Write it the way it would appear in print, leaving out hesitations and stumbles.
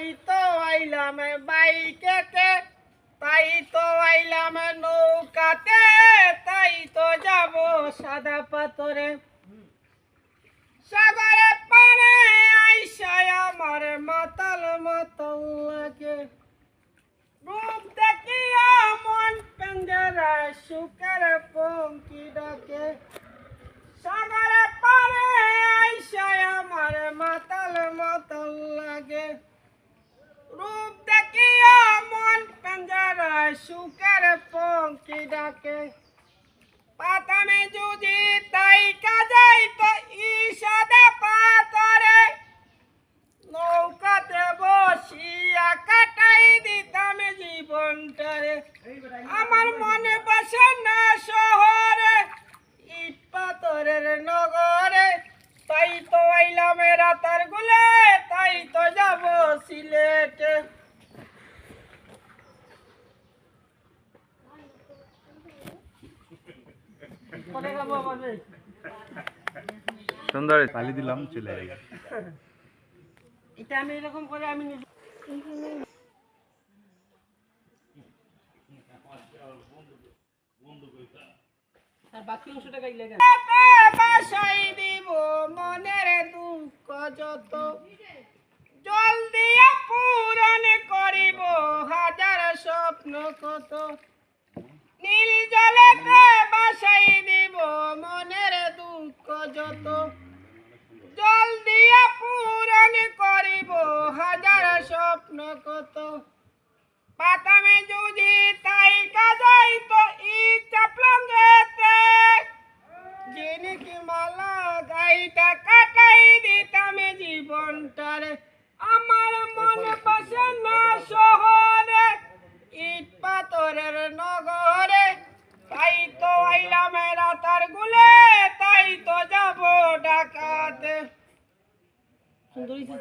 তাই তো আইলাম বাইকেতে, তাই তো আইলাম নৌকাতে, তাই তো যাব সাদা পাথরে। সাগরে পারে আইসায় আমার মাতাল মাতাল লাগে, রূপ দেখিয়া মন পেঞ্জরায় সুখের পঙ্কি ডাকে। সাগরে পারে আইসায় আমার মাতাল মাতাল লাগে, রূপ দেখিয়া মন পেঞ্জরায় সুখের পঙ্কি ডাকে। পাতামে যদি তাই কাজাই তো ইসাদা পাথরে, নৌকাতে বসিয়া কাটাই দিতাম জীবনটারে। আমার মনে বসে না শহরে, ইট পাথরের নগরে, তাই তো আইলাম রাতার গুলে, তাই তো যাব সিলেটে। সুন্দর তালি দিলাম চলে যাই। এটা আমি এরকম করে আমি আর বাকি অংশটা গাইলে বাসাই দিব মনের দুঃখ যত, জল দিয়া পূরণ করিব হাজার স্বপ্ন কত। নীল জলেতে বাসাই দিব মনের দুঃখ যত, জল দিয়া পূরণ করিব হাজার স্বপ্ন কত। পাতামে যদি তাই কাজাই তো ইচ্ছা প্লঙ্গেতে, জিনিকি মালা গাইটা কাটাই দিতাম জীবনটারে। আমার মনে বসে না শহরে, ইট পাথরের নগরে, তাই তো আইলাম রাতার গুলে, তাই তো যাব ঢাকাতে। সুন্দর